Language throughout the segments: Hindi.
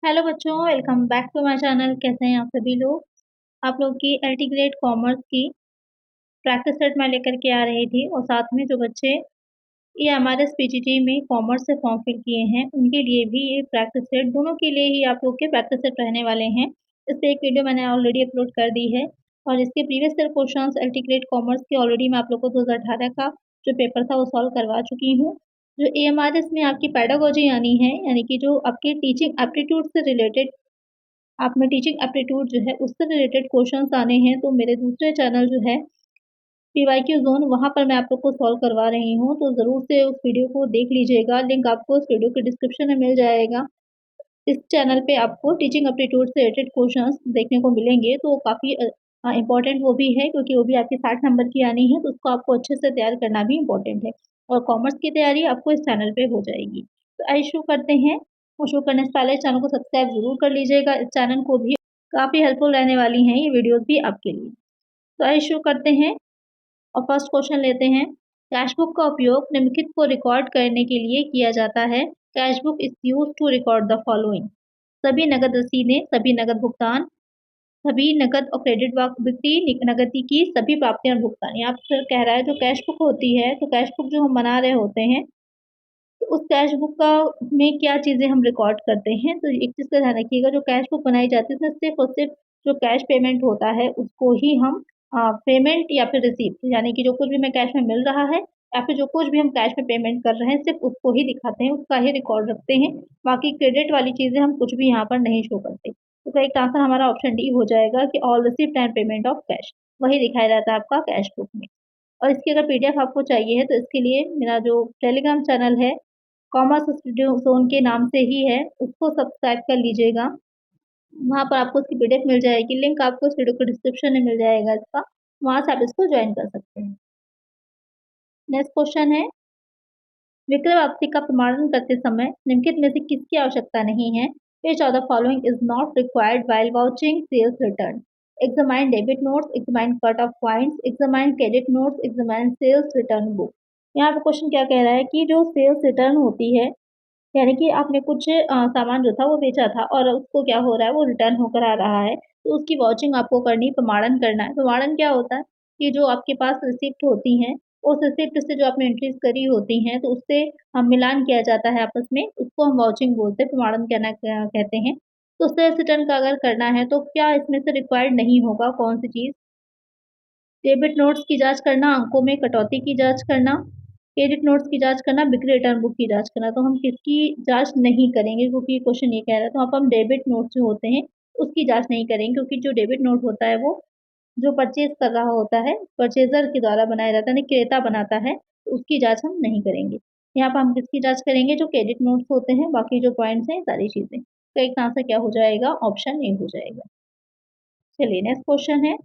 हेलो बच्चों, welcome back to my channel. कैसे हैं आप सभी लोग। आप लोग की एलटी ग्रेड कॉमर्स की प्रैक्टिस सेट मैं लेकर के आ रही थी और साथ में जो बच्चे ये हमारे पीजीटी में कॉमर्स से फॉर्म फिल किए हैं उनके लिए भी ये प्रैक्टिस सेट, दोनों के लिए ही आप लोग के प्रैक्टिस सेट रहने वाले हैं। इस पे एक वीडियो मैंने ऑलरेडी अपलोड कर दी है और इसके previous year questions LT grade commerce के ऑलरेडी मैं आप लोग को 2018 का जो पेपर था वो सॉल्व करवा चुकी हूँ। जो एएमआरएस में आपकी पेडागोजी आनी है, यानी कि जो आपके टीचिंग एप्टीट्यूड से रिलेटेड आप में टीचिंग एप्टीट्यूड जो है उससे रिलेटेड क्वेश्चंस आने हैं, तो मेरे दूसरे चैनल जो है पीवाईक्यू ज़ोन, वहाँ पर मैं आप लोग को सॉल्व करवा रही हूँ। तो ज़रूर से उस वीडियो को देख लीजिएगा, लिंक आपको उस वीडियो के डिस्क्रिप्शन में मिल जाएगा। इस चैनल पे आपको टीचिंग एप्टीट्यूड से रिलेटेड क्वेश्चंस देखने को मिलेंगे, तो काफ़ी इम्पोर्टेंट वो भी है क्योंकि वो भी आपकी 60 नंबर की आनी है, तो उसको आपको अच्छे से तैयार करना भी इम्पोर्टेंट है और कॉमर्स की तैयारी आपको इस चैनल पे हो जाएगी। तो आइए शुरू करते हैं और शुरू करने से पहले चैनल को सब्सक्राइब ज़रूर कर लीजिएगा। इस चैनल को भी काफ़ी हेल्पफुल रहने वाली हैं ये वीडियोज़ भी आपके लिए। तो आइए शुरू करते हैं और फर्स्ट क्वेश्चन लेते हैं। कैश बुक का उपयोग निम्नलिखित को रिकॉर्ड करने के लिए किया जाता है। Cash book is used to record the following: सभी नकद रसीदें, सभी नकद भुगतान, सभी नकद और क्रेडिट बिक्री, नकदी की सभी प्राप्तियां और भुगतान। यहाँ पर कह रहा है जो कैश बुक होती है, तो कैश बुक जो हम बना रहे होते हैं, तो उस कैश बुक का में क्या चीज़ें हम रिकॉर्ड करते हैं। तो एक चीज़ का ध्यान रखिएगा, जो कैश बुक बनाई जाती है उसमें सिर्फ और सिर्फ जो कैश पेमेंट होता है उसको ही हम पेमेंट या फिर रिसीप्ट, यानी कि जो कुछ भी हमें कैश में मिल रहा है या फिर जो कुछ भी हम कैश में पेमेंट कर रहे हैं सिर्फ उसको ही दिखाते हैं, उसका ही रिकॉर्ड रखते हैं। बाकी क्रेडिट वाली चीज़ें हम कुछ भी यहाँ पर नहीं शो करते। तो करेक्ट आंसर हमारा ऑप्शन डी हो जाएगा कि all receipt and payment of cash, वही दिखाया जाता है आपका कैश बुक में। और इसकी अगर पीडीएफ आपको चाहिए है तो इसके लिए मेरा जो टेलीग्राम चैनल है कॉमर्स स्टूडियो ज़ोन के नाम से ही है, उसको सब्सक्राइब कर लीजिएगा। वहाँ पर आपको उसकी पीडीएफ मिल जाएगी, लिंक आपको इस वीडियो के डिस्क्रिप्शन में मिल जाएगा इसका, वहाँ से आप इसको जॉइन कर सकते हैं। नेक्स्ट क्वेश्चन है, विक्रय वापसी का प्रमाणन करते समय निम्नलिखित में से किसकी आवश्यकता नहीं है? Which of the following is not required while vouching sales return? Examine debit notes, examine cut off points, examine credit notes, examine sales return book। यहाँ पे क्वेश्चन क्या कह रहा है कि जो सेल्स रिटर्न होती है, यानी कि आपने कुछ सामान जो था वो बेचा था और उसको क्या हो रहा है, वो रिटर्न होकर आ रहा है, तो उसकी वॉचिंग आपको करनी, प्रमाणन करना है। प्रमाणन क्या होता है कि जो आपके पास रिसिप्ट होती हैं, उस रिसिप्ट से जो आपने एंट्रीज करी होती हैं, तो उससे मिलान किया जाता है आपस में, उसको हम वॉचिंग बोलते हैं, प्रमाणन कहना कहते हैं। तो सेल्स रिटर्न का अगर करना है तो क्या इसमें से रिक्वायर्ड नहीं होगा, कौन सी चीज़? डेबिट नोट्स की जांच करना, अंकों में कटौती की जांच करना, क्रेडिट नोट्स की जांच करना, बिक्री रिटर्न बुक की जांच करना। तो हम किसकी जांच नहीं करेंगे क्योंकि क्वेश्चन ये कह रहा है, तो आप हम डेबिट नोट्स जो होते हैं उसकी जांच नहीं करेंगे क्योंकि जो डेबिट नोट होता है वो जो परचेज कर रहा होता है, परचेजर के द्वारा बनाया जाता है, क्रेता बनाता है, तो उसकी जांच हम नहीं करेंगे। यहाँ पर हम किसकी जांच करेंगे? जो क्रेडिट नोट्स होते हैं, बाकी जो पॉइंट्स हैं सारी चीज़ें। तो एक आंसर क्या हो जाएगा? ऑप्शन ए हो जाएगा। चलिए नेक्स्ट क्वेश्चन है,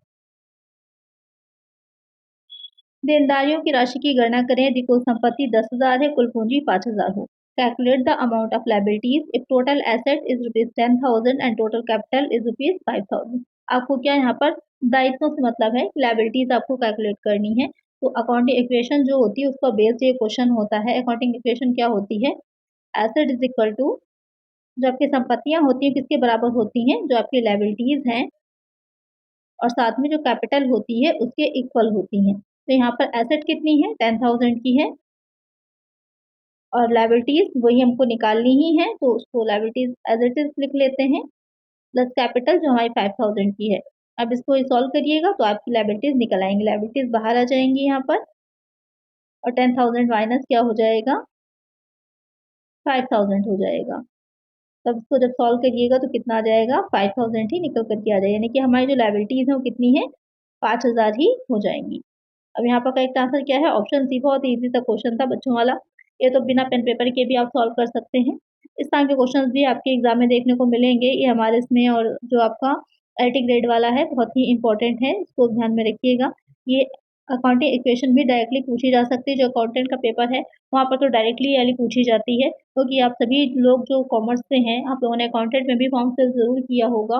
देनदारियों की राशि की गणना करें यदि कुल संपत्ति 10,000 है, कुल पूंजी 5,000 हो। Calculate the amount of liabilities if total asset is ₹10,000 and total capital is ₹5,000। आपको क्या यहाँ पर दायित्वों से मतलब है, लायबिलिटीज आपको कैलकुलेट करनी है। तो अकाउंटिंग इक्वेशन जो होती है उसका बेस्ड ये क्वेश्चन होता है। अकाउंटिंग इक्वेशन क्या होती है? एसेट इज इक्वल टू, जो आपकी संपत्तियां होती हैं किसके बराबर होती हैं? जो आपकी लायबिलिटीज हैं, और साथ में जो कैपिटल होती है उसके इक्वल होती हैं। तो यहाँ पर एसेट कितनी है? 10,000 की है और लायबिलिटीज वही हमको निकालनी ही है, तो उसको लायबिलिटीज एज इट इज लिख लेते हैं, प्लस कैपिटल जो हमारी 5,000 की है। अब इसको सॉल्व करिएगा तो आपकी लायबिलिटीज निकल आएंगी, लायबिलिटीज बाहर आ जाएंगी यहाँ पर, और 10,000 माइनस क्या हो जाएगा? 5,000 हो जाएगा। तब इसको जब सॉल्व करिएगा तो कितना आ जाएगा? 5,000 ही निकल करके आ जाएगा, यानी कि हमारी जो लायबिलिटीज है वो कितनी है? 5,000 ही हो जाएंगी। अब यहाँ पर करेक्ट आंसर क्या है? Option C. बहुत इजी सा क्वेश्चन था बच्चों वाला, ये तो बिना पेन पेपर के भी आप सॉल्व कर सकते हैं। इस तरह के क्वेश्चंस भी आपके एग्जाम में देखने को मिलेंगे, ये हमारे इसमें, और जो आपका एलटी ग्रेड वाला है बहुत ही इंपॉर्टेंट है, इसको ध्यान में रखिएगा। ये अकाउंटिंग इक्वेशन भी डायरेक्टली पूछी जा सकती है, जो अकाउंटेंट का पेपर है वहाँ पर तो डायरेक्टली वाली पूछी जाती है, क्योंकि आप सभी लोग जो कॉमर्स से हैं आप लोगों ने अकाउंटेंट में भी फॉर्म फिल जरूर किया होगा,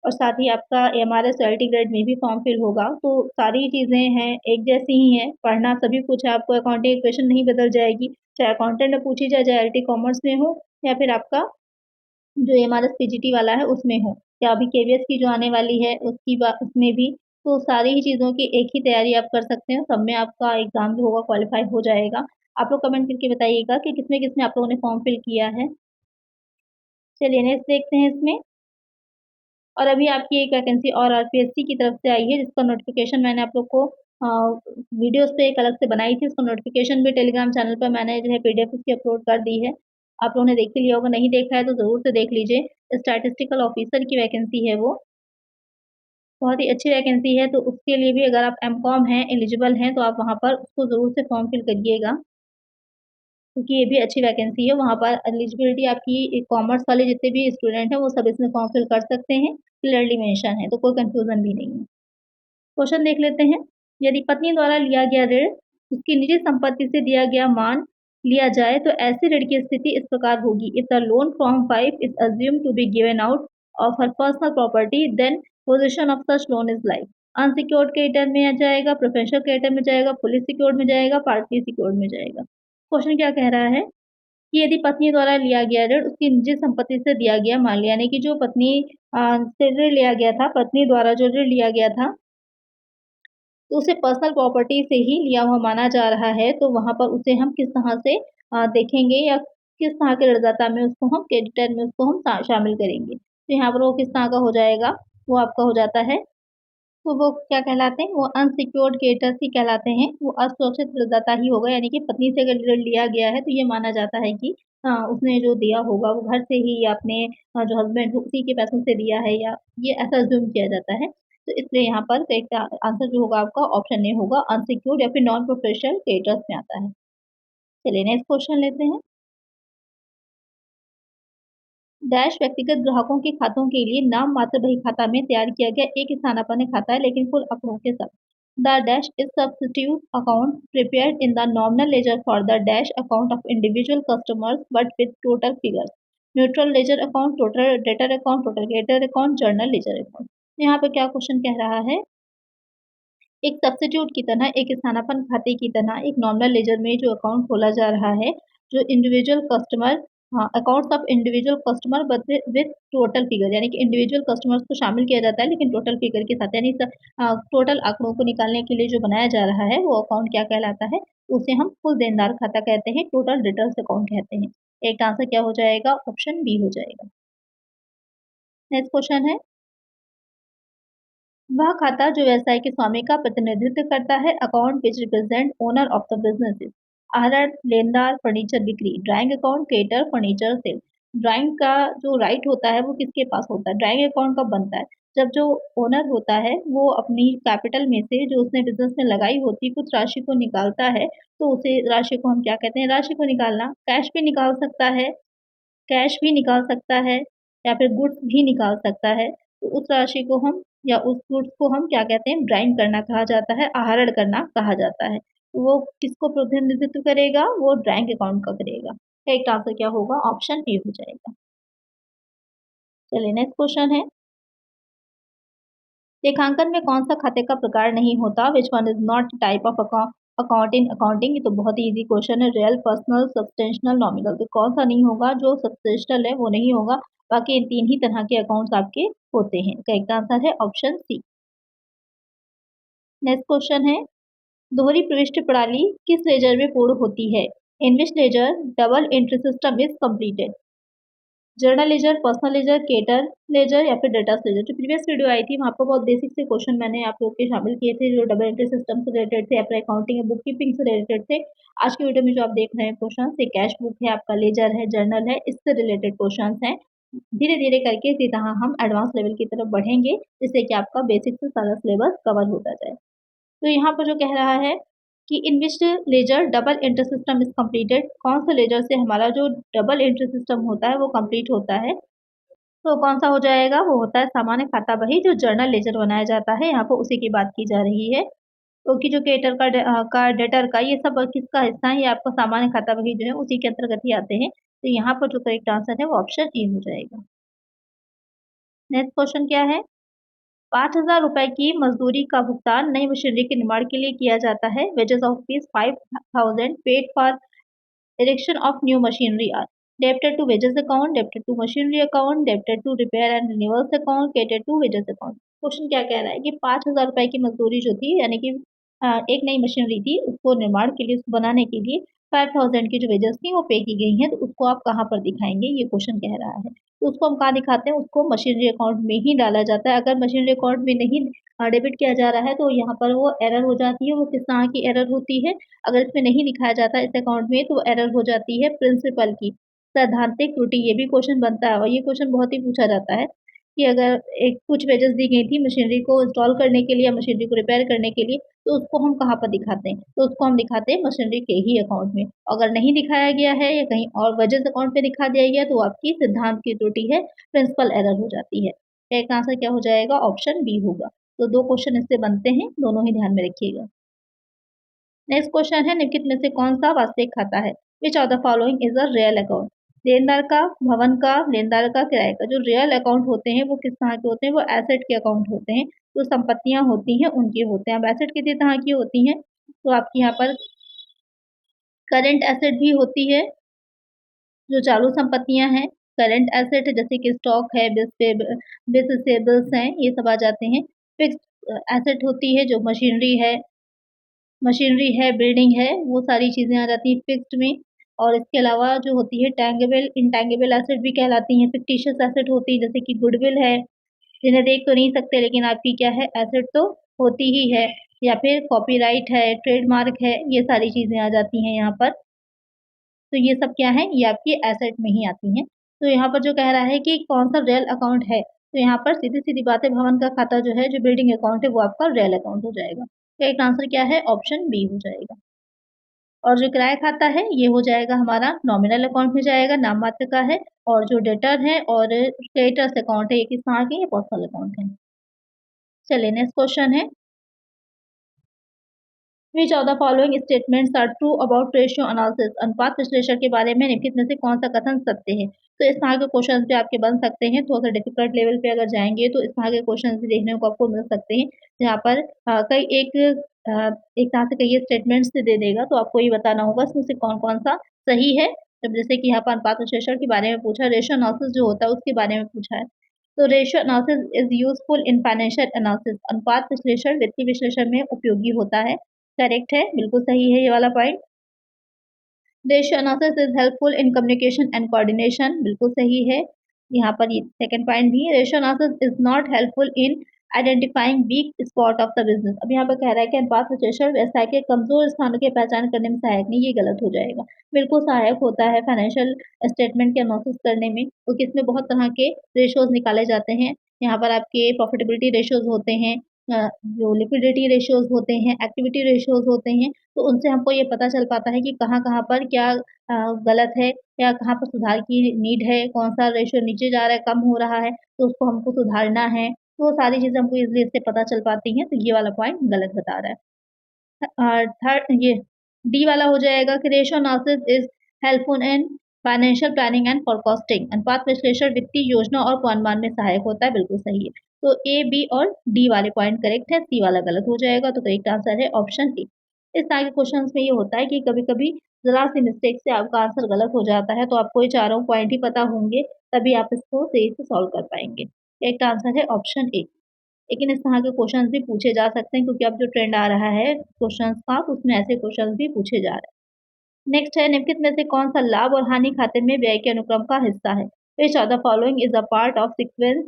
और साथ ही आपका एमआरएस एलटी ग्रेड में भी फॉर्म फिल होगा। तो सारी चीज़ें हैं एक जैसी ही हैं, पढ़ना सभी कुछ है, आपको अकाउंटिंग इक्वेशन नहीं बदल जाएगी, चाहे अकाउंटेंट में पूछी जाए, चाहे एलटी कॉमर्स में हो या फिर आपका जो एमआरएस पीजीटी वाला है उसमें हो, या अभी केवीएस की जो आने वाली है उसमें भी, तो सारी ही चीज़ों की एक ही तैयारी आप कर सकते हैं, सब में आपका एग्ज़ाम जो होगा क्वालिफ़ाई हो जाएगा। आप लोग कमेंट करके बताइएगा कि किसमें-किसमें आप लोगों ने फॉर्म फिल किया है। चलिए नेक्स्ट देखते हैं इसमें। और अभी आपकी एक वैकेंसी और आरपीएससी की तरफ से आई है, जिसका नोटिफ़िकेशन मैंने आप लोग को वीडियोज़ पे एक अलग से बनाई थी, उसका नोटिफ़िकेशन भी टेलीग्राम चैनल पे मैंने जो है पीडीएफ उसकी अपलोड कर दी है। आप लोगों ने देख ही लिया होगा, नहीं देखा है तो ज़रूर से देख लीजिए। स्टैटिस्टिकल ऑफ़िसर की वैकेंसी है वो, बहुत ही अच्छी वैकेंसी है, तो उसके लिए भी अगर आप एमकॉम हैं, एलिजिबल हैं, तो आप वहाँ पर उसको ज़रूर से फॉर्म फिल करिएगा, क्योंकि ये भी अच्छी वैकेंसी है। वहाँ पर एलिजिबिलिटी आपकी कॉमर्स वाले जितने भी स्टूडेंट हैं, वो सब इसमें फॉर्म फिल कर सकते हैं, क्लियरली मेंशन है, तो कोई कन्फ्यूज़न भी नहीं है। क्वेश्चन देख लेते हैं। यदि पत्नी द्वारा लिया गया ऋण उसकी निजी संपत्ति से दिया गया मान लिया जाए तो ऐसे ऋण की स्थिति इस प्रकार होगी। If the loan from 5 is assumed to be given out of her personal property then position of such loan is like. Unsecured के टर्म में आ जाएगा, प्रेफरेंशियल के टर्म में जाएगा, फुली सिक्योर्ड में जाएगा, पार्टली सिक्योर्ड में जाएगा। क्वेश्चन क्या कह रहा है कि यदि पत्नी द्वारा लिया गया ऋण उसकी निजी संपत्ति से दिया गया मान लिया, यानी कि जो पत्नी से ऋण लिया गया था, पत्नी द्वारा जो ऋण लिया गया था तो उसे पर्सनल प्रॉपर्टी से ही लिया हुआ माना जा रहा है, तो वहाँ पर उसे हम किस तरह से देखेंगे या किस तरह के ऋणदाता में उसको हम क्रेडिटर में उसको हम शामिल करेंगे। तो यहाँ पर वो किस तरह का हो जाएगा, वो आपका हो जाता है, तो वो क्या कहलाते हैं, वो अनसिक्योर्ड क्रेडिटर्स ही कहलाते हैं। वो असुरक्षित ऋणदाता ही होगा, यानी कि पत्नी से अगर ऋण लिया गया है तो ये माना जाता है कि उसने जो दिया होगा वो घर से ही या अपने जो हस्बैंड हो उसी के पैसों से दिया है, या ये ऐसा अज़्यूम किया जाता है। तो इसलिए यहाँ पर करेक्ट आंसर जो होगा आपका ऑप्शन ए होगा, अनसिक्योर्ड या फिर नॉन प्रोफेशनल क्रेडिटर्स में आता है। चलिए नेक्स्ट क्वेश्चन लेते हैं। डैश व्यक्तिगत ग्राहकों के खातों के लिए नाम मात्र बही खाता में तैयार किया गया एक स्थानापन्न खाता है, लेकिन कुल आंकड़ों के साथ। The dash is substitute account prepared in the nominal ledger for the dash account of individual customers but with total figures. Neutral ledger account, total debtor account, total creditor account, journal ledger account. यहाँ पे क्या क्वेश्चन कह रहा है, एक सब्स्टिट्यूट की तरह, एक स्थानापन्न खाते की तरह एक नॉमिनल लेजर में जो अकाउंट खोला जा रहा है, जो individual customer accounts of individual customer but with total figure, यानी कि इंडिविजुअल कस्टमर्स को शामिल किया जाता है लेकिन टोटल फिगर के साथ, यानी टोटल आंकड़ों को निकालने के लिए जो बनाया जा रहा है वो अकाउंट क्या कहलाता है, उसे हम कुल देनदार खाता कहते हैं, टोटल डिटर्स अकाउंट कहते हैं। एक आंसर क्या हो जाएगा, ऑप्शन बी हो जाएगा। नेक्स्ट क्वेश्चन है, वह खाता जो व्यवसाय के स्वामी का प्रतिनिधित्व करता है, account which represent owner of the business. आहरण, लेनदार, फर्नीचर बिक्री। Drawing account, creditor, furniture sale. Drawing का जो राइट होता है वो किसके पास होता है, ड्राइंग अकाउंट कब बनता है, जब जो ओनर होता है वो अपनी कैपिटल में से जो उसने बिजनेस में लगाई होती है कुछ राशि को निकालता है, तो उसे राशि को हम क्या कहते हैं, राशि को निकालना। कैश भी निकाल सकता है, कैश भी निकाल सकता है, या फिर गुड्स भी निकाल सकता है, तो उस राशि को हम या उस गुड्स को हम क्या कहते हैं, ड्राइंग करना कहा जाता है, आहरण करना कहा जाता है। तो वो किसको प्रतिनिधित्व करेगा, वो ड्राइंग अकाउंट का करेगा। करेक्ट आंसर क्या होगा, ऑप्शन ए हो जाएगा। चलिए नेक्स्ट क्वेश्चन है, लेखांकन में कौन सा खाते का प्रकार नहीं होता, which one is not type of account in accounting. ये तो बहुत ही इजी क्वेश्चन है, रियल, पर्सनल, सब्सटेंशनल, नॉमिनल। तो कौन सा नहीं होगा, जो सब्सटेंशनल है वो नहीं होगा, बाकी इन तीन ही तरह के अकाउंट्स आपके होते हैं। करेक्ट आंसर है ऑप्शन सी। नेक्स्ट क्वेश्चन है, दोहरी प्रविष्टि प्रणाली किस लेजर में पूर्ण होती है, in which ledger double entry system is completed. Journal ledger, personal ledger, cater ledger या फिर डेटा लेजर। जो प्रीवियस वीडियो आई थी वहाँ पर बहुत बेसिक से क्वेश्चन मैंने आप लोग के शामिल किए थे, जो डबल एंट्री सिस्टम से रिलेटेड थे, अपने अकाउंटिंग या बुक कीपिंग से रिलेटेड थे। आज की वीडियो में जो आप देख रहे हैं क्वेश्चन, ये कैश बुक है, आपका लेजर है, जर्नल है, इससे रिलेटेड क्वेश्चन हैं। धीरे धीरे करके इसी तरह हम एडवांस लेवल की तरफ बढ़ेंगे, जिससे कि आपका बेसिक से सारा सिलेबस कवर होता जाए। तो यहाँ पर जो कह रहा है कि in which ledger double entry system is completed, कौन सा लेजर से हमारा जो डबल एंट्री सिस्टम होता है वो कंप्लीट होता है, तो कौन सा हो जाएगा, वो होता है सामान्य खाता बही, जो जर्नल लेजर बनाया जाता है, यहाँ पर उसी की बात की जा रही है। क्योंकि जो क्रेडिटर का डेटर का ये सब किसका हिस्सा है, ये आपका सामान्य खाता बही जो है उसी के अंतर्गत ही आते हैं। तो यहाँ पर जो करेक्ट आंसर है वो ऑप्शन ए हो जाएगा। नेक्स्ट क्वेश्चन क्या है, 5,000 रुपए की मजदूरी का भुगतान नई मशीनरी के निर्माण के लिए किया जाता है, wages of fees 5,000 paid for erection of new machinery are. Debtor to wages account, debtor to machinery account, debtor to repair and renewals account, credit to wages account. Question क्या कह रहा है कि 5,000 रुपए की मजदूरी जो थी, यानी कि एक नई मशीनरी थी, उसको निर्माण के लिए, उसको बनाने के लिए 5,000 की जो वेजेस थी वो पे की गई हैं, तो उसको आप कहाँ पर दिखाएंगे, ये क्वेश्चन कह रहा है। तो उसको हम कहाँ दिखाते हैं, उसको मशीनरी अकाउंट में ही डाला जाता है। अगर मशीनरी अकाउंट में नहीं डेबिट किया जा रहा है तो यहाँ पर वो एरर हो जाती है। वो किस तरह की एरर होती है, अगर इसमें नहीं दिखाया जाता इस अकाउंट में, तो एरर हो जाती है प्रिंसिपल की सैद्धांतिक त्रुटि। ये भी क्वेश्चन बनता है और ये क्वेश्चन बहुत ही पूछा जाता है कि अगर एक कुछ वेजेस दी गई थी मशीनरी को इंस्टॉल करने के लिए या मशीनरी को रिपेयर करने के लिए, तो उसको हम कहाँ पर दिखाते हैं, तो उसको हम दिखाते हैं मशीनरी के ही अकाउंट में। अगर नहीं दिखाया गया है या कहीं और वेजेस अकाउंट में दिखा दिया गया तो आपकी सिद्धांत की त्रुटि है, प्रिंसिपल एरर हो जाती है। एक आंसर क्या हो जाएगा, ऑप्शन बी होगा। तो 2 क्वेश्चन इससे बनते हैं, दोनों ही ध्यान में रखिएगा। नेक्स्ट क्वेश्चन है, निम्नलिखित में से कौन सा वास्तविक खाता है? Which of the following is a real account? लेनदार का, भवन का, लेनदार का, किराए का। जो रियल अकाउंट होते हैं वो किस तरह के होते हैं, वो एसेट के अकाउंट होते हैं। जो संपत्तियां होती हैं उनके होते हैं। अब एसेट किसी तरह की होती हैं, तो आपकी यहाँ पर करंट एसेट भी होती है, जो चालू संपत्तियां हैं। करंट एसेट है जैसे कि स्टॉक है, बिल्स हैं, ये सब आ जाते हैं। फिक्स्ड एसेट होती है जो मशीनरी है, बिल्डिंग है, वो सारी चीज़ें आ जाती हैं फिक्स्ड में। और इसके अलावा जो होती है टैंगिबल, इनटैंगिबल एसेट भी कहलाती हैं। फिक्टिशियस एसेट होती है जैसे कि गुडविल है, जिन्हें देख तो नहीं सकते लेकिन आपकी क्या है, एसेट तो होती ही है। या फिर कॉपीराइट है, ट्रेडमार्क है, ये सारी चीज़ें आ जाती हैं यहाँ पर। तो ये सब क्या है, ये आपकी एसेट में ही आती हैं। तो यहाँ पर जो कह रहा है कि कौन सा रियल अकाउंट है, तो यहाँ पर सीधी-सीधी बात है, भवन का खाता जो है, जो बिल्डिंग अकाउंट है, वो आपका रियल अकाउंट हो जाएगा। तो एक आंसर क्या है, ऑप्शन बी हो जाएगा। और जो किराया खाता है, ये हो जाएगा हमारा नॉमिनल अकाउंट में जाएगा, नाम मात्र का है। और जो डेटर है और क्रेडिटर्स अकाउंट है, ये किस तरह के, ये पर्सनल अकाउंट है। चलिए नेक्स्ट क्वेश्चन है, which of the following statements are true about ratio analysis? अनुपात विश्लेषण के बारे में निम्नलिखित में से कौन सा कथन सत्य है? तो इस तरह के क्वेश्चन भी आपके बन सकते हैं। थोड़ा सा डिफिकल्ट लेवल पे अगर जाएंगे तो इस तरह के क्वेश्चन भी देखने को आपको मिल सकते हैं, जहाँ पर कई एक तरह से कई स्टेटमेंट्स दे देगा, तो आपको ये बताना होगा इसमें से कौन कौन सा सही है। जब जैसे कि यहाँ पर अनुपात विश्लेषण के बारे में पूछा, रेशियो एनालिसिस जो होता है उसके बारे में पूछा है। तो ratio analysis is useful in financial analysis. अनुपात विश्लेषण वित्तीय विश्लेषण में उपयोगी होता है। करेक्ट है, बिल्कुल सही है ये वाला point. Ratio analysis is helpful in communication and coordination, बिल्कुल सही है। यहाँ पर ये सेकंड पॉइंट भी है, ratio analysis is not helpful in identifying week spot of the business. अब यहाँ पर कह रहा है कि अनुपात विश्लेषण व्यवसाय के कमजोर स्थानों की पहचान करने में सहायक नहीं, ये गलत हो जाएगा। बिल्कुल सहायक होता है फाइनेंशियल स्टेटमेंट के एनालिसिस करने में, क्योंकि इसमें बहुत तरह के रेशियोज निकाले जाते हैं। यहाँ पर आपके प्रॉफिटेबिलिटी रेशियोज होते हैं, जो लिक्विडिटी रेशियोज होते हैं, एक्टिविटी रेशियोज होते हैं। तो उनसे हमको ये पता चल पाता है कि कहाँ-कहाँ पर क्या गलत है या कहाँ पर सुधार की नीड है, कौन-सा रेशियो नीचे जा रहा है, कम हो रहा है, तो उसको हमको सुधारना है। तो वो सारी चीज़ें हमको ईज़िली इससे पता चल पाती हैं, तो ये वाला पॉइंट गलत बता रहा है। थर्ड ये डी वाला हो जाएगा कि ratio analysis is helpful in financial planning and forecasting. अनुपात विश्लेषण वित्तीय योजना और पूर्वानुमान में सहायक होता है, बिल्कुल सही है। तो ए, बी और डी वाले पॉइंट करेक्ट है, सी वाला गलत हो जाएगा। तो करेक्ट आंसर है ऑप्शन ए। इस तरह के क्वेश्चंस में ये होता है कि कभी-कभी जरा सी मिस्टेक से आपका आंसर गलत हो जाता है, तो आपको ये चारों पॉइंट ही पता होंगे, तभी आप इसको सही से सॉल्व कर पाएंगे। करेक्ट आंसर है ऑप्शन ए। लेकिन इस तरह के क्वेश्चंस भी पूछे जा सकते हैं, क्योंकि अब जो ट्रेंड आ रहा है क्वेश्चंस का, तो उसमें ऐसे क्वेश्चंस भी पूछे जा रहे हैं। नेक्स्ट है, निम्नलिखित में से कौन सा लाभ और हानि खाते में व्यय के अनुक्रम का हिस्सा है? Which of the following is a part of sequence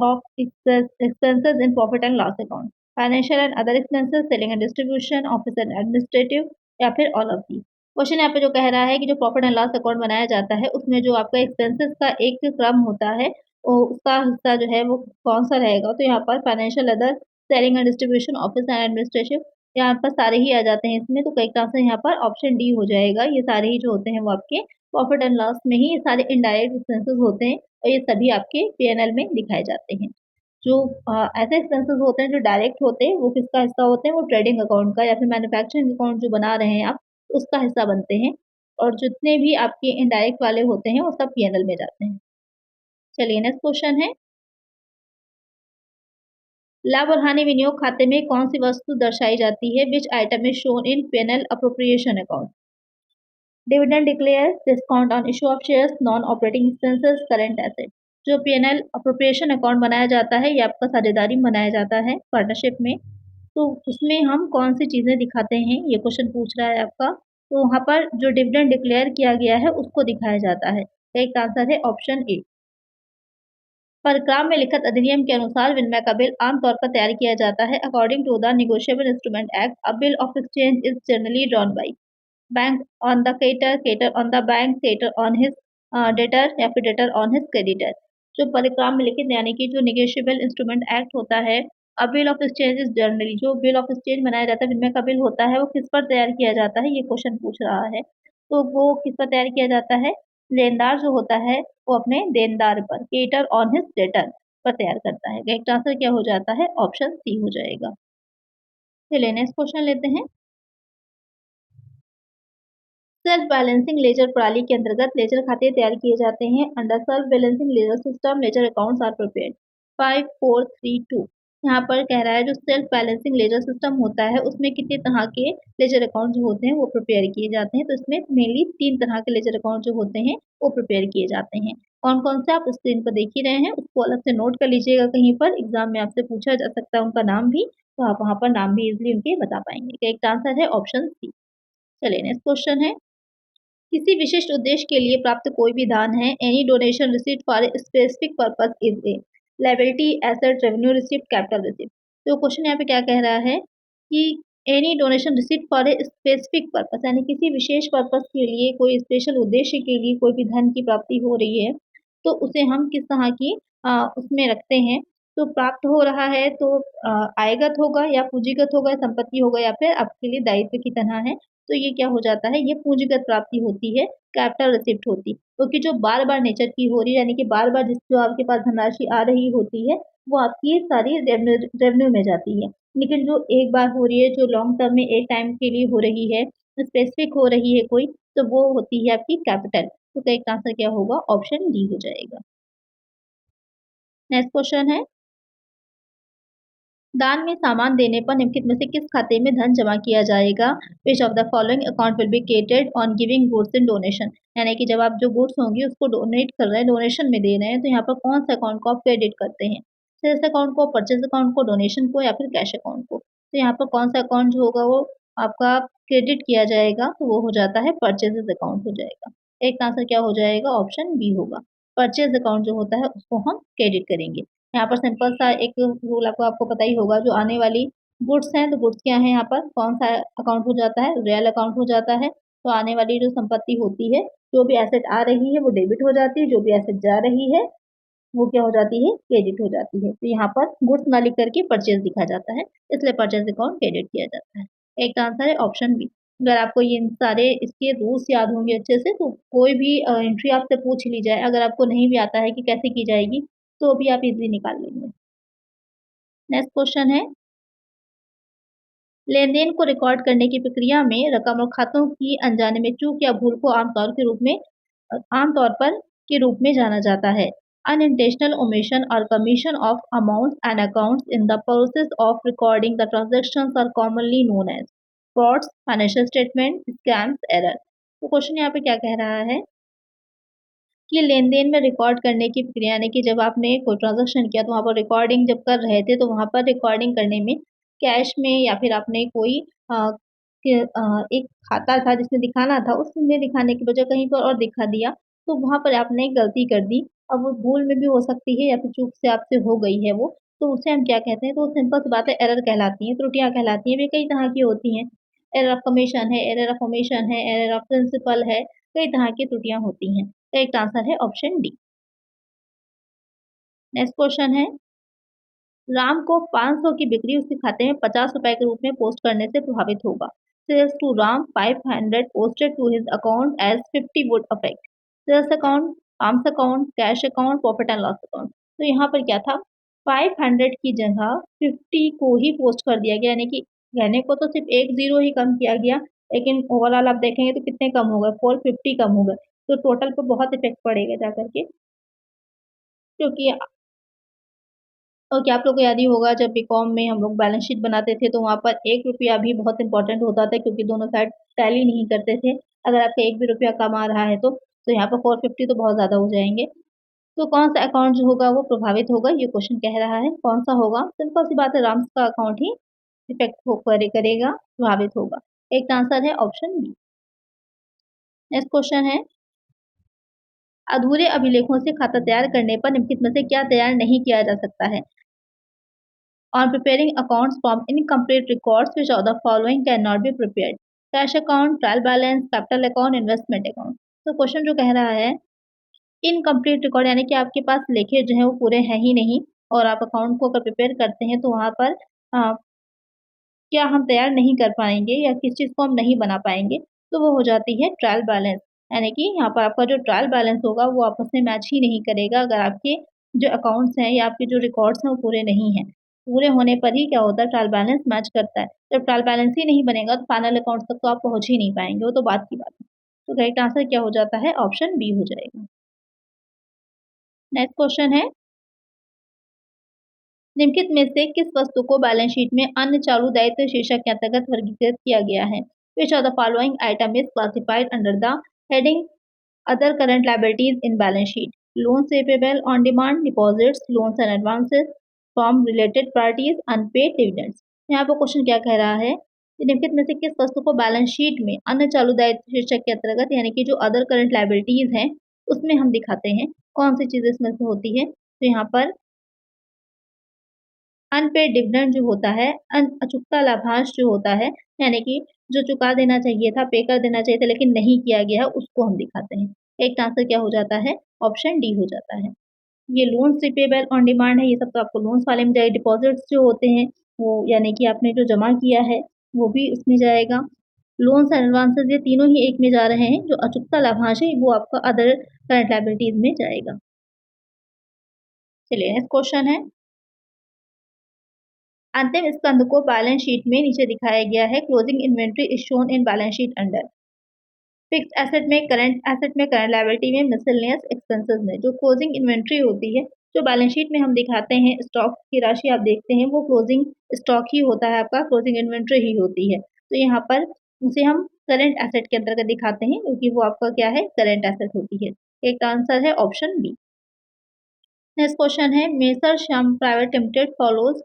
of expenses in profit and loss account? Financial and other expenses, selling and distribution, office and administrative, या फिर all of these? क्वेश्चन यहाँ पे जो कह रहा है कि जो प्रॉफिट एंड लॉस अकाउंट बनाया जाता है, उसमें जो आपका एक्सपेंसेस का एक क्रम होता है, उसका हिस्सा जो है वो कौन सा रहेगा? तो यहाँ पर financial, other, selling and distribution, office and administrative, यहाँ पर सारे ही आ जाते हैं इसमें। तो करेक्ट आंसर यहाँ पर ऑप्शन डी हो जाएगा। ये सारे ही जो होते हैं वो आपके प्रॉफिट एंड लॉस में ही, ये सारे इनडायरेक्ट एक्सपेंसेस होते हैं और ये सभी आपके पी&एल में दिखाए जाते हैं। जो ऐसे एक्सपेंसेस होते हैं जो डायरेक्ट होते हैं, वो किसका हिस्सा होते हैं? वो ट्रेडिंग अकाउंट का या फिर मैन्युफैक्चरिंग अकाउंट जो बना रहे हैं आप, उसका हिस्सा बनते हैं। और जितने भी आपके इनडायरेक्ट वाले होते हैं वो सब पी&एल में जाते हैं। चलिए नेक्स्ट क्वेश्चन है, लाभ और हानि विनियोग खाते में कौन सी वस्तु दर्शाई जाती है? Which item is shown in P and L appropriation account? Dividend declare discount on issue of shares, non operating expenses, current asset. जो पीएनएल अप्रोप्रिएशन अकाउंट बनाया जाता है, ये आपका साझेदारी में बनाया जाता है पार्टनरशिप में, तो उसमें हम कौन सी चीज़ें दिखाते हैं, ये क्वेश्चन पूछ रहा है आपका। तो वहाँ पर जो डिविडेंड डिक्लेयर किया गया है उसको दिखाया जाता है। एक आंसर है ऑप्शन ए। परक्राम में लिखित अधिनियम के अनुसार विनिमय का बिल आमतौर पर तैयार किया जाता है। According to the negotiable instrument act, a bill of exchange is generally drawn by bank on the creditor, creditor on the bank, creditor on his debtor या फिर डेटर ऑन हिज क्रेडिटर। जो परिक्राम में लिखित यानी कि जो नेगोशिएबल इंस्ट्रूमेंट एक्ट होता है, अ bill of exchange is generally, जो बिल ऑफ एक्सचेंज बनाया जाता है, विनिमय का बिल होता है, वो किस पर तैयार किया जाता है, ये क्वेश्चन पूछ रहा है। तो वो किस पर तैयार किया जाता है? लेनदार जो होता है वो अपने देनदार पर, क्रेडिटर ऑन हिज डेटर पर तैयार करता है। करेक्ट आंसर क्या हो जाता है? ऑप्शन सी हो जाएगा। चलिए नेक्स्ट क्वेश्चन लेते हैं। सेल्फ बैलेंसिंग लेजर प्रणाली के अंतर्गत लेजर खाते तैयार किए जाते हैं। Under self balancing ledger system ledger accounts are prepared. 5 4 3 2। यहाँ पर कह रहा है जो सेल्फ बैलेंसिंग लेजर सिस्टम होता है उसमें कितने तरह के लेजर अकाउंट जो होते हैं वो प्रिपेयर किए जाते हैं। तो इसमें मेनली 3 तरह के लेजर अकाउंट जो होते हैं वो प्रिपेयर किए जाते हैं। कौन कौन से आप स्क्रीन पर देख ही रहे हैं, उसको अलग से नोट कर लीजिएगा, कहीं पर एग्जाम में आपसे पूछा जा सकता है उनका नाम भी, तो आप वहाँ पर नाम भी इजिली उनके बता पाएंगे। एक आंसर है ऑप्शन सी। चलिए नेक्स्ट क्वेश्चन है। किसी विशिष्ट उद्देश्य के लिए प्राप्त कोई भी दान है। Any donation received for a specific purpose is a liability, asset, revenue received, capital received. तो क्वेश्चन यहाँ पे क्या कह रहा है कि any donation received for a specific purpose, यानी किसी विशेष पर्पस के लिए, कोई स्पेशल उद्देश्य के लिए कोई भी धन की प्राप्ति हो रही है, तो उसे हम किस तरह की उसमें रखते हैं। तो प्राप्त हो रहा है तो आयगत होगा या पूंजीगत होगा, संपत्ति होगा, या फिर आपके लिए दायित्व की तरह है। तो ये क्या हो जाता है? ये पूंजीगत प्राप्ति होती है, कैपिटल रिसिप्ट होती, क्योंकि जो बार बार नेचर की हो रही है, यानी कि बार बार जिस जो आपके पास धनराशि आ रही होती है वो आपकी सारी रेवेन्यू में जाती है। लेकिन जो एक बार हो रही है, जो लॉन्ग टर्म में एक टाइम के लिए हो रही है, स्पेसिफिक हो रही है कोई, तो वो होती है आपकी कैपिटल। तो करेक्ट आंसर क्या होगा? ऑप्शन डी हो जाएगा। नेक्स्ट क्वेश्चन है। दान में सामान देने पर निम्नलिखित में से किस खाते में धन जमा किया जाएगा? विच of the following account will be created on giving goods in donation. यानी कि जब आप जो गुड्स होंगी उसको डोनेट कर रहे हैं, डोनेशन में दे रहे हैं, तो यहाँ पर कौन सा अकाउंट को आप क्रेडिट करते हैं? सेल्स अकाउंट को, परचेज अकाउंट को, डोनेशन को, या फिर कैश अकाउंट को। तो यहाँ पर कौन सा अकाउंट जो होगा वो आपका क्रेडिट किया जाएगा, तो वो हो जाता है परचेजेस अकाउंट हो जाएगा। एक आंसर क्या हो जाएगा? ऑप्शन बी होगा। परचेज अकाउंट जो होता है उसको हम क्रेडिट करेंगे। यहाँ पर सिंपल सा एक रूल आपको आपको पता ही होगा, जो आने वाली गुड्स हैं, तो गुड्स क्या है, यहाँ पर कौन सा अकाउंट हो जाता है? रियल अकाउंट हो जाता है। तो आने वाली जो संपत्ति होती है, जो भी एसेट आ रही है वो डेबिट हो जाती है, जो भी एसेट जा रही है वो क्या हो जाती है? क्रेडिट हो जाती है। तो यहाँ पर गुड्स ना लिख करके परचेज लिखा जाता है, इसलिए परचेज अकाउंट क्रेडिट किया जाता है। एक आंसर है ऑप्शन बी। अगर आपको ये सारे इसके रूल्स याद होंगे अच्छे से, तो कोई भी एंट्री आपसे पूछ ली जाए, अगर आपको नहीं भी आता है कि कैसे की जाएगी, तो भी आप इजीली निकाल लेंगे। नेक्स्ट क्वेश्चन है। लेन-देन को रिकॉर्ड करने की प्रक्रिया में रकम और खातों की अनजाने में चूक या भूल को आमतौर पर के रूप में जाना जाता है। अनइंटेंशनल ओमिशन और commission of amounts and accounts in the process of recording the transactions are commonly known as frauds, financial statement, scams, error. तो क्वेश्चन यहाँ पे क्या कह रहा है कि लेन-देन में रिकॉर्ड करने की प्रक्रिया, यानी कि जब आपने कोई ट्रांज़ैक्शन किया तो वहाँ पर रिकॉर्डिंग जब कर रहे थे, तो वहाँ पर रिकॉर्डिंग करने में कैश में या फिर आपने कोई एक खाता था जिसमें दिखाना था, उसमें दिखाने की बजाय कहीं पर और दिखा दिया, तो वहाँ पर आपने एक गलती कर दी। अब वो भूल में भी हो सकती है या फिर चूक से आपसे हो गई है वो, तो उसे हम क्या कहते हैं? तो सिंपल सी बात है, एरर कहलाती हैं, त्रुटियाँ कहलाती हैं। वे कई तरह की होती हैं। एरर ऑफ कमीशन है, एरर ऑफ ओमिशन है, एरर ऑफ प्रिंसिपल है, कई तरह की त्रुटियाँ होती हैं। करेक्ट आंसर है ऑप्शन डी। नेक्स्ट क्वेश्चन है। राम को 500 की बिक्री उसके खाते में 50 रुपए के रूप में पोस्ट करने से प्रभावित होगा। Sales to Ram 500 posted to his account as 50 would affect sales account, arms account, cash account, profit and loss account. तो यहाँ पर क्या था? 500 की जगह 50 को ही पोस्ट कर दिया गया, यानी कि कहने को तो सिर्फ एक जीरो ही कम किया गया, लेकिन ओवरऑल आप देखेंगे तो कितने कम हो गए? 450 कम हो गए। तो टोटल पे बहुत इफेक्ट पड़ेगा जाकर के, क्योंकि आप लोग को याद ही होगा, जब बीकॉम में हम लोग बैलेंस शीट बनाते थे तो वहाँ पर 1 रुपया भी बहुत इंपॉर्टेंट होता था, क्योंकि दोनों साइड टैली नहीं करते थे। अगर आपका 1 भी रुपया कम आ रहा है तो यहाँ पर 450 तो बहुत ज़्यादा हो जाएँगे। तो कौन-सा अकाउंट जो होगा वो प्रभावित होगा, ये क्वेश्चन कह रहा है। कौन-सा होगा? सिंपल सी बात है, राम्स का अकाउंट ही इफ़ेक्ट हो करेगा, प्रभावित होगा। एक आंसर है ऑप्शन बी। नेक्स्ट क्वेश्चन है, अधूरे अभिलेखों से खाता तैयार करने पर निम्नलिखित में से क्या तैयार नहीं किया जा सकता है? On preparing accounts from incomplete records, which of the following cannot be prepared? Cash account, trial balance, capital account, investment account. तो क्वेश्चन जो कह रहा है, इनकम्प्लीट रिकॉर्ड यानी कि आपके पास लेखे जो है वो पूरे हैं ही नहीं, और आप अकाउंट को अगर प्रिपेयर करते हैं तो वहाँ पर क्या हम तैयार नहीं कर पाएँगे या किस चीज़ को हम नहीं बना पाएँगे, तो वो हो जाती है ट्रायल बैलेंस। यानी कि यहाँ पर आपका जो ट्रायल बैलेंस होगा वो आपस में मैच ही नहीं करेगा, अगर आपके जो अकाउंट्स हैं या आपके जो रिकॉर्ड्स हैं वो पूरे नहीं हैं। पूरे होने पर ही क्या होता है, ट्रायल बैलेंस मैच करता है। जब ट्रायल बैलेंस ही नहीं बनेगा तो फाइनल अकाउंट्स तक तो आप पहुँच ही नहीं पाएँगे, वो तो बात की बात है। तो करेक्ट आंसर क्या हो जाता है? ऑप्शन बी हो जाएगा। नेक्स्ट क्वेश्चन है, निम्नलिखित में से किस वस्तु को बैलेंस शीट में अन्य चालू दायित्व शीर्षक के अंतर्गत वर्गीकृत किया गया है? Which of the following item is classified under the heading other current liabilities in balance sheet? Loans receivable on demand, deposits, loans and advances from related parties, unpaid dividends. यहाँ पर क्वेश्चन क्या कह रहा है कि निम्नलिखित में से किस वस्तु को बैलेंस शीट में अन्य चालू दायित्व शीर्षक के अंतर्गत यानी कि जो अदर करंट लायबिलिटीज हैं उसमें हम दिखाते हैं, कौन सी चीजें इसमें से होती है? तो यहाँ पर अनपेड डिविडेंड जो होता है, अचूकता लाभांश जो होता है, यानी कि जो चुका देना चाहिए था, पे कर देना चाहिए था लेकिन नहीं किया गया, उसको हम दिखाते हैं। एक आंसर क्या हो जाता है? ऑप्शन डी हो जाता है। ये लोन्स रिपेबल ऑन डिमांड है, ये सब तो आपको लोन्स वाले में जाएगा। डिपॉजिट्स जो होते हैं वो यानी कि आपने जो जमा किया है वो भी उसमें जाएगा। लोन्स एंड एडवांसेस ये तीनों ही एक में जा रहे हैं। जो अचूकता लाभांश है वो आपका अदर करंट लायबिलिटीज में जाएगा। चलिए नेक्स्ट क्वेश्चन है, अंतिम स्कंध को बैलेंस शीट में नीचे दिखाया गया है। Closing inventory is shown in balance sheet under fixed asset में, करंट लायबिलिटी में, मिसलेनियस एक्सपेंसेस में। जो क्लोजिंग इन्वेंट्री होती है, जो बैलेंस शीट में हम दिखाते हैं, स्टॉक की राशि आप देखते हैं वो क्लोजिंग स्टॉक ही होता है, आपका क्लोजिंग इन्वेंट्री ही होती है। तो यहाँ पर उसे हम करंट एसेट के अंतर्गत दिखाते हैं क्योंकि वो आपका क्या है, करंट एसेट होती है। एक आंसर है ऑप्शन बी। नेक्स्ट क्वेश्चन है, Messrs Shyam private limited follows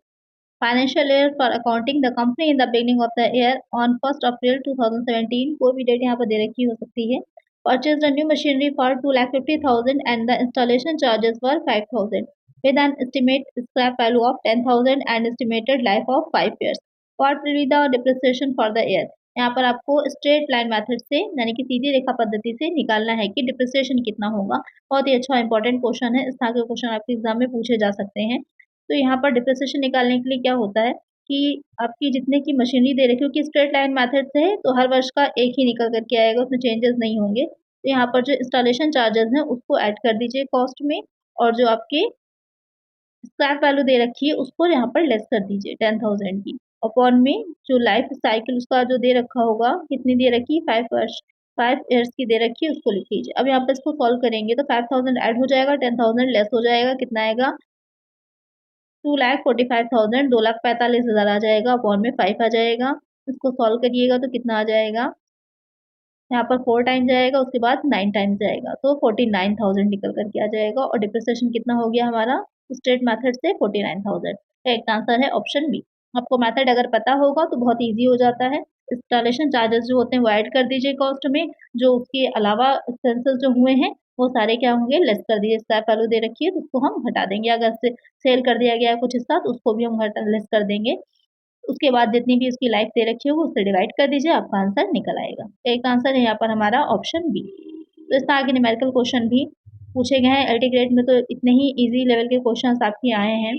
financial year for accounting the company in the beginning of the year on 1 April 2017। कोई भी डेट यहाँ पर दे रखी हो सकती है। Purchase the new machinery for 2,50,000 and the installation charges for 5,000 with an estimate scrap value of 10,000 and estimated life of 5 years. What will be the depreciation for the year? यहाँ पर आपको स्ट्रेट लाइन मेथड से यानी कि सीधी रेखा पद्धति से निकालना है कि डिप्रिसिएशन कितना होगा। बहुत ही अच्छा इंपॉर्टेंट क्वेश्चन है, इस तरह के क्वेश्चन आपके एग्जाम में पूछे जा सकते हैं। तो यहाँ पर डिप्रिसिएशन निकालने के लिए क्या होता है कि आपकी जितने की मशीनरी दे रखी हो कि स्ट्रेट लाइन मेथड से है तो हर वर्ष का एक ही निकल करके आएगा, उसमें चेंजेस नहीं होंगे। तो यहाँ पर जो इंस्टॉलेशन चार्जेस हैं उसको ऐड कर दीजिए कॉस्ट में, और जो आपके स्क्रैप वैल्यू दे रखी है उसको यहाँ पर लेस कर दीजिए 10,000 की। अपॉन में जो लाइफ साइकिल उसका जो दे रखा होगा, कितनी दे रखी है, 5 ईयर्स की दे रखी है, उसको लिख लीजिए। अब यहाँ पर इसको सॉल्व करेंगे तो 5,000 ऐड हो जाएगा, 10,000 लेस हो जाएगा, कितना आएगा, 2,45,000, 2,45,000 आ जाएगा, अपॉन में 5 आ जाएगा। इसको सॉल्व करिएगा तो कितना आ जाएगा, यहाँ पर 4 टाइम जाएगा, उसके बाद 9 टाइम जाएगा, तो 49,000 निकल करके आ जाएगा। और डिप्रिसिएशन कितना हो गया हमारा स्ट्रेट मेथड से, 49,000। करेक्ट आंसर है ऑप्शन बी। आपको मेथड अगर पता होगा तो बहुत इजी हो जाता है। इंस्टॉलेशन चार्जेस जो होते हैं वो ऐड कर दीजिए कॉस्ट में, जो उसके अलावा एक्सपेंसेस जो हुए हैं वो सारे क्या होंगे, लेस कर दीजिए। स्क्रैप वैल्यू दे रखी है तो उसको हम घटा देंगे, अगर से सेल कर दिया गया है कुछ हिस्सा तो उसको भी हम लेस कर देंगे। उसके बाद जितनी भी उसकी लाइफ दे रखी होगी उससे डिवाइड कर दीजिए, आपका आंसर निकल आएगा। एक आंसर है यहाँ पर हमारा ऑप्शन बी। तो इस तरह के न्यूमेरिकल क्वेश्चन भी पूछे गए हैं एलटी ग्रेड में, तो इतने ही इजी लेवल के क्वेश्चंस आपके आए हैं।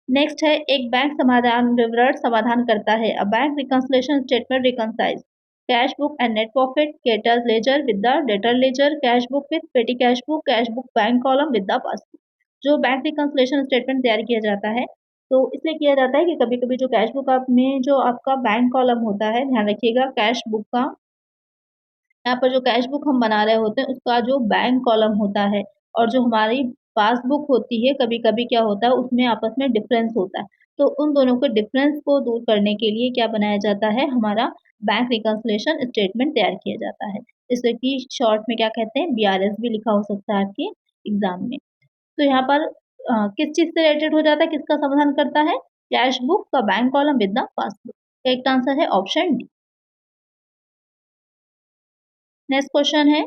नेक्स्ट है, एक बैंक समाधान विवरण समाधान करता है। A bank reconciliation statement reconciles cash book and net profit, creditors ledger with the debtor ledger, cash book with petty cash book, cash book bank column with the passbook. जो बैंक रिकंसिलिएशन स्टेटमेंट तैयार किया जाता है तो इसलिए किया जाता है कि कभी-कभी जो कैश बुक आप में जो आपका बैंक कॉलम होता है, ध्यान रखिएगा कैश बुक का, यहाँ पर जो कैश बुक हम बना रहे होते हैं उसका जो बैंक कॉलम होता है और जो हमारी पासबुक होती है, कभी-कभी क्या होता है उसमें आपस में डिफरेंस होता है। तो उन दोनों के डिफरेंस को दूर करने के लिए क्या बनाया जाता है, हमारा बैंक रिकंसिलिएशन स्टेटमेंट तैयार किया जाता है। इसे कि शॉर्ट में क्या कहते हैं, BRS भी लिखा हो सकता है आपके एग्जाम में। तो यहाँ पर किस चीज से रिलेटेड हो जाता है, किसका समाधान करता है, कैश बुक का bank column with the passbook. एक आंसर है ऑप्शन डी। नेक्स्ट क्वेश्चन है,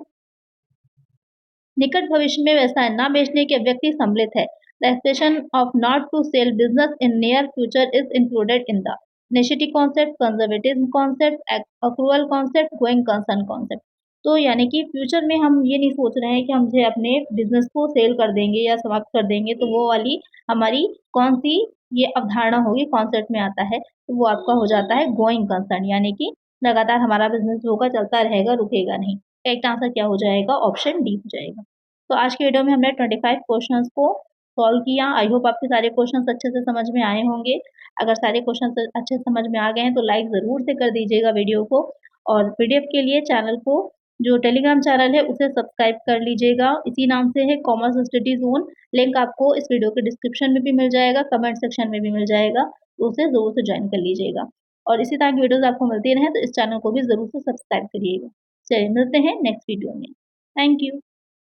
निकट भविष्य में व्यवसाय न बेचने के व्यक्ति सम्मिलित है। The expression of not to sell business in near future is included in the necessity concept, conservatism concept, accrual concept, going concern concept. तो यानी कि फ्यूचर में हम ये नहीं सोच रहे हैं कि हम जो अपने बिजनेस को सेल कर देंगे या समाप्त कर देंगे, तो वो वाली हमारी कौन सी ये अवधारणा होगी, कॉन्सेप्ट में आता है, तो वो आपका हो जाता है गोइंग कंसर्न, यानी कि लगातार हमारा बिजनेस होगा, चलता रहेगा, रुकेगा नहीं। करेक्ट आंसर क्या हो जाएगा, ऑप्शन डी हो जाएगा। तो आज के वीडियो में हमने 25 क्वेश्चंस को सॉल्व किया। आई होप आपके सारे क्वेश्चंस अच्छे से समझ में आए होंगे। अगर सारे क्वेश्चंस अच्छे से समझ में आ गए हैं तो लाइक ज़रूर से कर दीजिएगा वीडियो को, और पीडीएफ के लिए चैनल को, जो टेलीग्राम चैनल है उसे सब्सक्राइब कर लीजिएगा। इसी नाम से है कॉमर्स स्टडी जोन। लिंक आपको इस वीडियो के डिस्क्रिप्शन में भी मिल जाएगा, कमेंट सेक्शन में भी मिल जाएगा, तो उसे ज़रूर से ज्वाइन कर लीजिएगा। और इसी तरह की वीडियोज़ आपको मिलती रहें तो इस चैनल को भी ज़रूर से सब्सक्राइब करिएगा। चलिए मिलते हैं नेक्स्ट वीडियो में। Thank you.